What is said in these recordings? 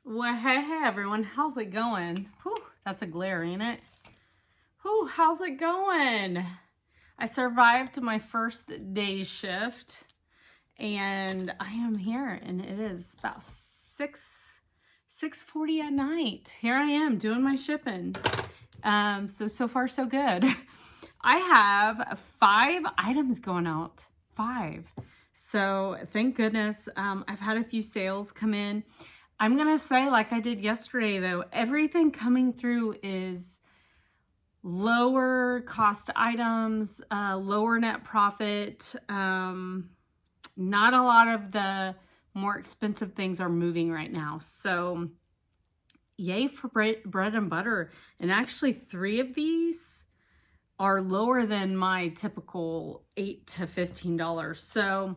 Well, hey everyone, how's it going? Whew, that's a glare, ain't it? Whew, how's it going? I survived my first day's shift and I am here and it is about 6:40 at night. Here I am doing my shipping. So far so good. I have 5 items going out. 5. So thank goodness. I've had a few sales come in. I'm going to say, like I did yesterday, though, everything coming through is lower cost items, lower net profit. Not a lot of the more expensive things are moving right now. So yay for bread and butter. And actually 3 of these are lower than my typical $8 to $15. So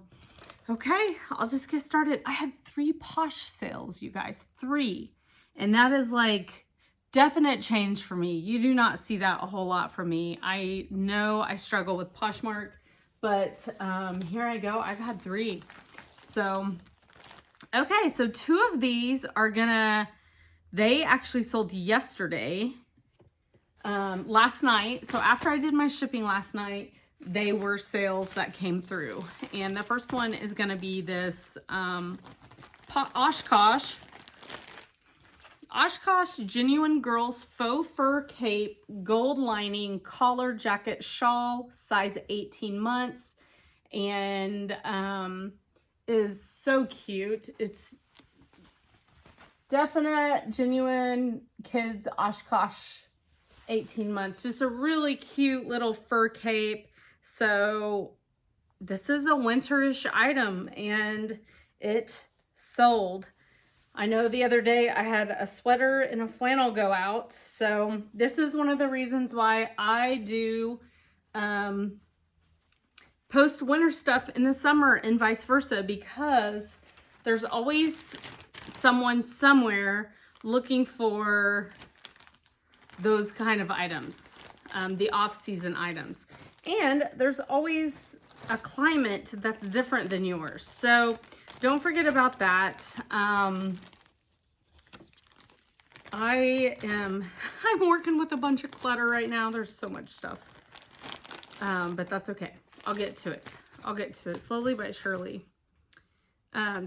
okay, I'll just get started. I had 3 Posh sales, you guys, 3. And that is like definite change for me. You do not see that a whole lot from me. I know I struggle with Poshmark, but here I go. I've had 3. So, okay, so 2 of these are they actually sold yesterday, last night. So after I did my shipping last night, they were sales that came through. And the first one is going to be this Oshkosh Genuine Girls Faux Fur Cape, Gold Lining, Collar Jacket Shawl, size 18 months. And is so cute. It's definite genuine kids Oshkosh 18 months. Just a really cute little fur cape. So this is a winterish item and it sold. I know the other day I had a sweater and a flannel go out. So this is one of the reasons why I do post winter stuff in the summer and vice versa, because there's always someone somewhere looking for those kind of items, the off-season items. And there's always a climate that's different than yours. So don't forget about that. I'm working with a bunch of clutter right now. There's so much stuff. But that's okay. I'll get to it. I'll get to it slowly but surely.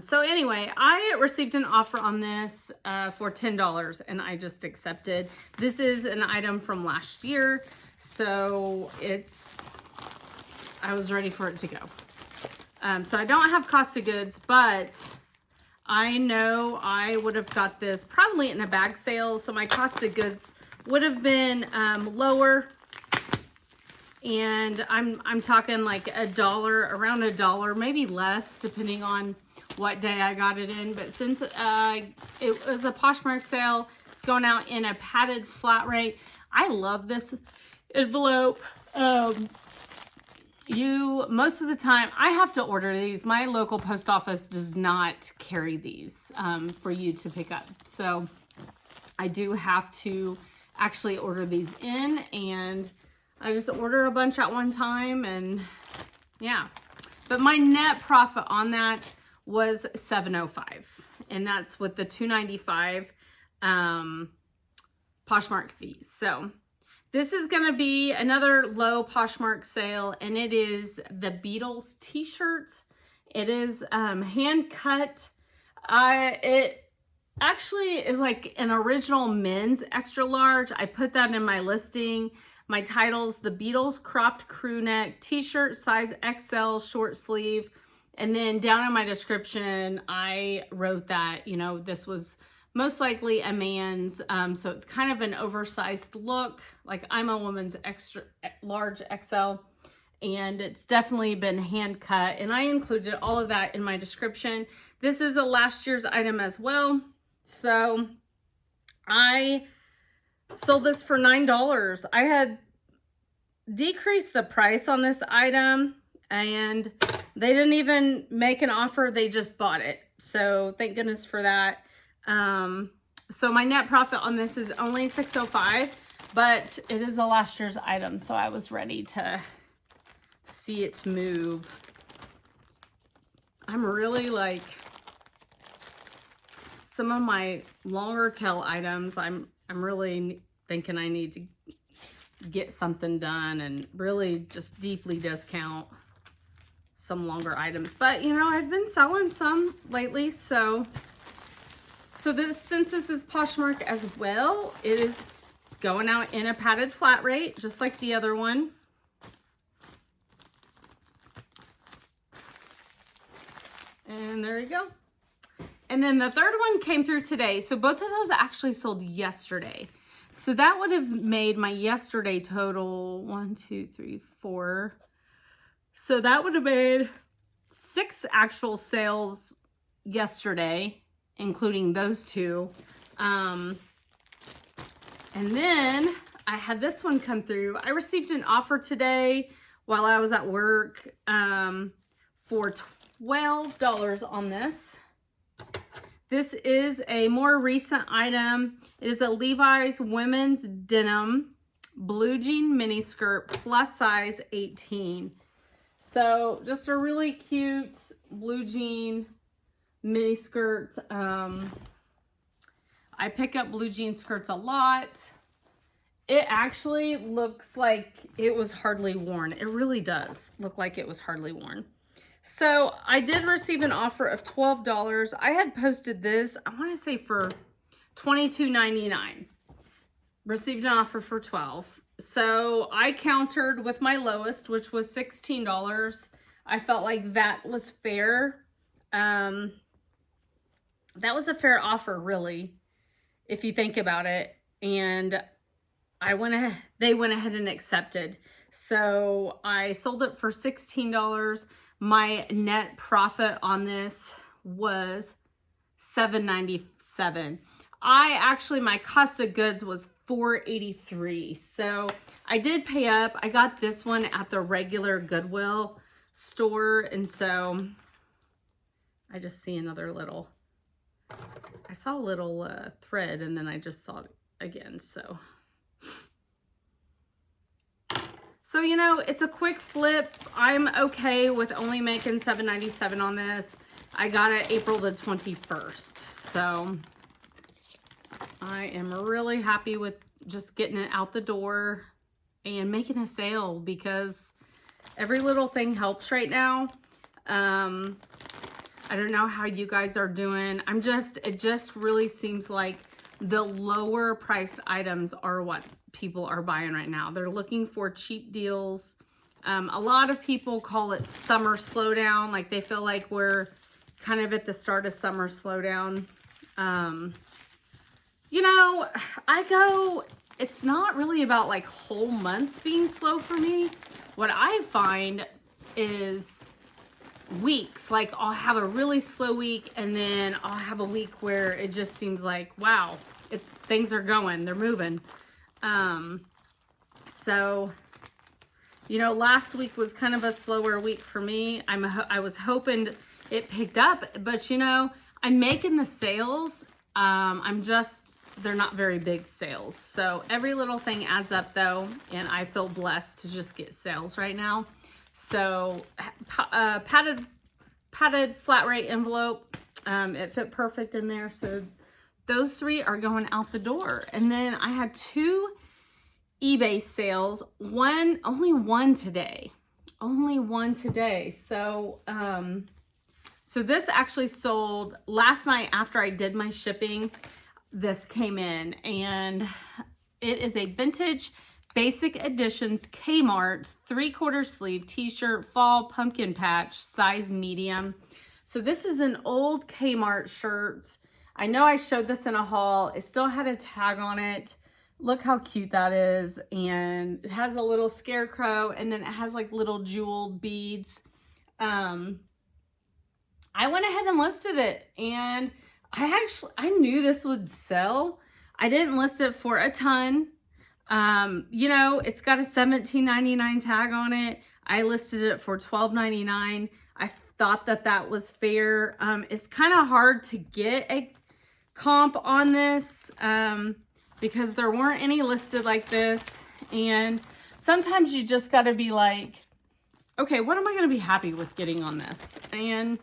So anyway, I received an offer on this for $10 and I just accepted. This is an item from last year, so I was ready for it to go. So I don't have cost of goods, but I know I would have got this probably in a bag sale, so my cost of goods would have been lower. And I'm talking like $1, around $1, maybe less, depending on what day I got it in. But since it was a Poshmark sale, it's going out in a padded flat rate. I love this envelope. Most of the time I have to order these. My local post office does not carry these for you to pick up. So I do have to actually order these in, and I just order a bunch at one time, and yeah. But my net profit on that was $7.05, and that's with the $2.95 Poshmark fees. So this is going to be another low Poshmark sale, and it is the Beatles t-shirts. It is hand cut. It actually is like an original men's extra large. I put that in my listing. My titles: the Beatles cropped crew neck t-shirt, size XL, short sleeve. And then down in my description, I wrote that, you know, this was most likely a man's. So it's kind of an oversized look. Like, I'm a woman's extra large XL, and it's definitely been hand cut. And I included all of that in my description. This is a last year's item as well. So I sold this for $9. I had decreased the price on this item, and they didn't even make an offer. They just bought it. So thank goodness for that. So my net profit on this is only $6.05, but it is a last year's item. So I was ready to see it move. I'm really like some of my longer tail items, I'm really thinking I need to get something done and really just deeply discount some longer items. But you know, I've been selling some lately, so this, since this is Poshmark as well, it is going out in a padded flat rate, just like the other one. And there you go. And then the third one came through today. So both of those actually sold yesterday. So that would have made my yesterday total 1, 2, 3, 4. So that would have made 6 actual sales yesterday, including those 2. And then I had this one come through. I received an offer today while I was at work for $12 on this. This is a more recent item. It is a Levi's women's denim blue jean mini skirt plus size 18. So just a really cute blue jean mini skirt. I pick up blue jean skirts a lot. It actually looks like it was hardly worn. It really does look like it was hardly worn. So I did receive an offer of $12. I had posted this, I want to say for $22.99. Received an offer for $12. So I countered with my lowest, which was $16. I felt like that was fair. That was a fair offer, really, if you think about it. And they went ahead and accepted. So I sold it for $16. My net profit on this was $7.97. My cost of goods was $4.83. So I did pay up. I got this one at the regular Goodwill store. And so I just see another little, I saw a little thread and then I just saw it again. So, you know, it's a quick flip. I'm okay with only making $7.97 on this. I got it April the 21st. So I am really happy with just getting it out the door and making a sale because every little thing helps right now. I don't know how you guys are doing. It just really seems like the lower priced items are what people are buying right now. They're looking for cheap deals. A lot of people call it summer slowdown. Like they feel like we're kind of at the start of summer slowdown. You know, it's not really about like whole months being slow for me. What I find is weeks. Like I'll have a really slow week and then I'll have a week where it just seems like, wow, things are going, they're moving. So, you know, last week was kind of a slower week for me. I was hoping it picked up, but you know, I'm making the sales. They're not very big sales. So every little thing adds up though. And I feel blessed to just get sales right now. So, padded flat rate envelope, it fit perfect in there. So those 3 are going out the door. And then I had 2 eBay sales, only one today. So, so this actually sold last night after I did my shipping. This came in and it is a vintage Basic Editions Kmart 3/4 sleeve t-shirt fall pumpkin patch size medium. So this is an old Kmart shirt. I know I showed this in a haul. It still had a tag on it. Look how cute that is. And it has a little scarecrow and then it has like little jeweled beads. I went ahead and listed it and I knew this would sell. I didn't list it for a ton. You know, it's got a $17.99 tag on it. I listed it for $12.99. I thought that was fair. It's kind of hard to get a comp on this because there weren't any listed like this. And sometimes you just got to be like, okay, what am I going to be happy with getting on this? And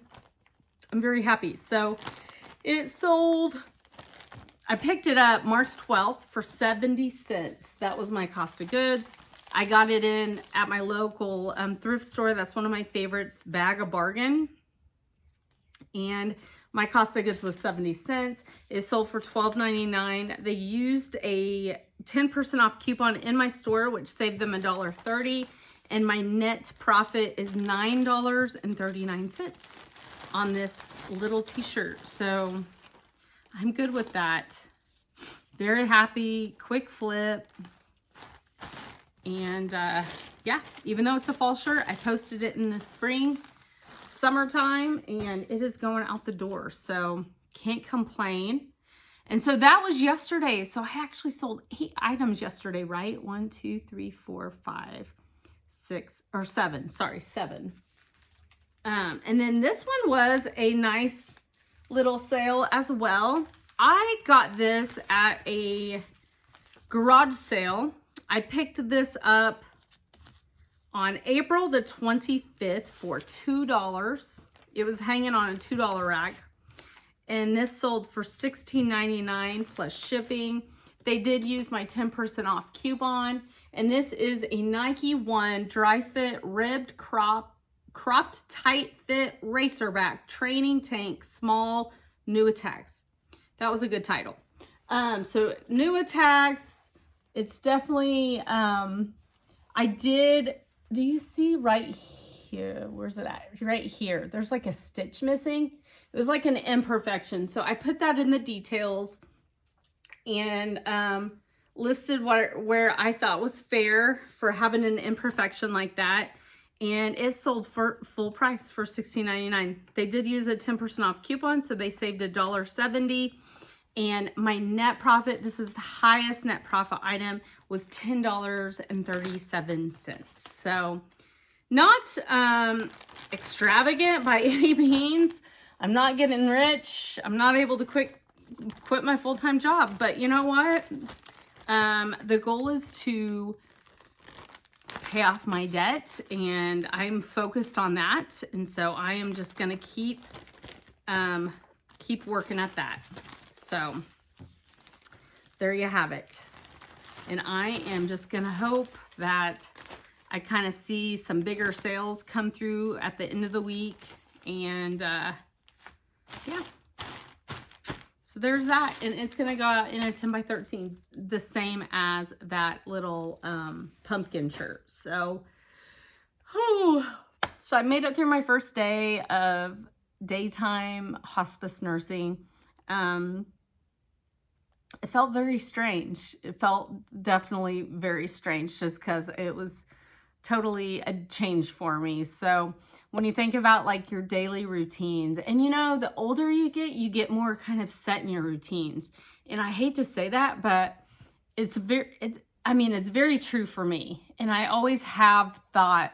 I'm very happy. So It sold, I picked it up March 12th for 70 cents. That was my cost of goods. I got it in at my local thrift store. That's one of my favorites, Bag of Bargain. And my cost of goods was 70 cents. It sold for $12.99. They used a 10% off coupon in my store, which saved them $1.30. And my net profit is $9.39 on this little t-shirt. So I'm good with that. Very happy, quick flip. And yeah, even though it's a fall shirt, I posted it in the spring, summertime, and it is going out the door. So can't complain. And so that was yesterday. So I actually sold 8 items yesterday, right? 1, 2, 3, 4, 5, 6, or 7. Sorry, 7. And then this one was a nice little sale as well. I got this at a garage sale. I picked this up on April the 25th for $2. It was hanging on a $2 rack. And this sold for $16.99 plus shipping. They did use my 10% off coupon. And this is a Nike One dry fit ribbed cropped tight fit racerback training tank small new attacks. That was a good title. So new attacks, it's definitely do you see right here, where's it at? Right here, there's like a stitch missing. It was like an imperfection, so I put that in the details and listed where I thought was fair for having an imperfection like that. And it sold for full price for $16.99. They did use a 10% off coupon, so they saved $1.70. And my net profit, this is the highest net profit item, was $10.37. So not extravagant by any means. I'm not getting rich. I'm not able to quit my full-time job. But you know what? The goal is to pay off my debt, and I'm focused on that. And so I am just going to keep working at that. So there you have it. And I am just going to hope that I kind of see some bigger sales come through at the end of the week. And yeah. So there's that. And it's going to go out in a 10 by 13, the same as that little pumpkin shirt. So, so I made it through my first day of daytime hospice nursing. It felt very strange. It felt definitely very strange just because it was totally a change for me. So when you think about like your daily routines, and you know, the older you get more kind of set in your routines. And I hate to say that, but it's very true for me. And I always have thought,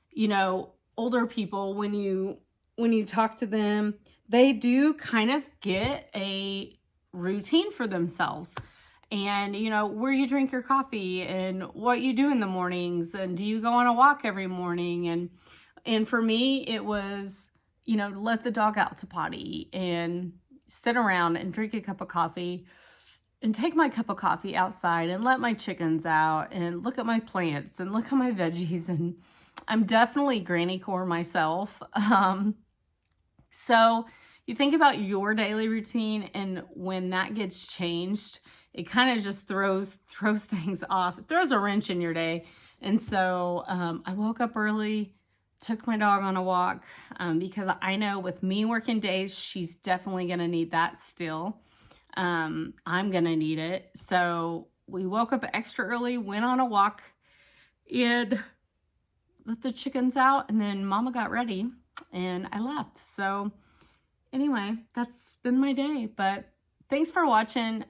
you know, older people, when you talk to them, they do kind of get a routine for themselves. And you know, where you drink your coffee and what you do in the mornings, and do you go on a walk every morning? And for me, it was, you know, let the dog out to potty and sit around and drink a cup of coffee and take my cup of coffee outside and let my chickens out and look at my plants and look at my veggies. And I'm definitely granny core myself. So you think about your daily routine, and when that gets changed, it kind of just throws things off. It throws a wrench in your day. And so I woke up early, took my dog on a walk because I know with me working days, she's definitely going to need that still. I'm going to need it. So we woke up extra early, went on a walk, and let the chickens out. And then Mama got ready and I left. So anyway, that's been my day. But thanks for watching.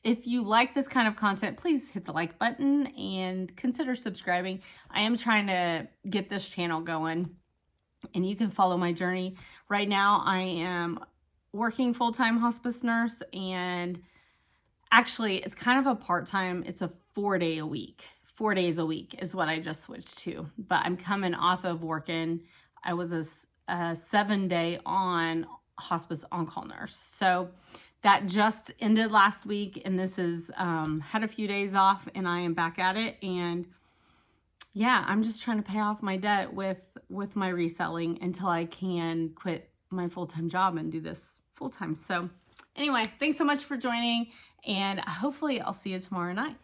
If you like this kind of content, please hit the like button and consider subscribing. I am trying to get this channel going, and you can follow my journey. Right now, I am working full-time hospice nurse, and actually, it's kind of a part-time. It's a 4 days a week is what I just switched to. But I'm coming off of working. I was a 7-day on hospice on-call nurse. So that just ended last week, and this is had a few days off, and I am back at it. And yeah, I'm just trying to pay off my debt with my reselling until I can quit my full-time job and do this full-time. So anyway, thanks so much for joining, and hopefully I'll see you tomorrow night.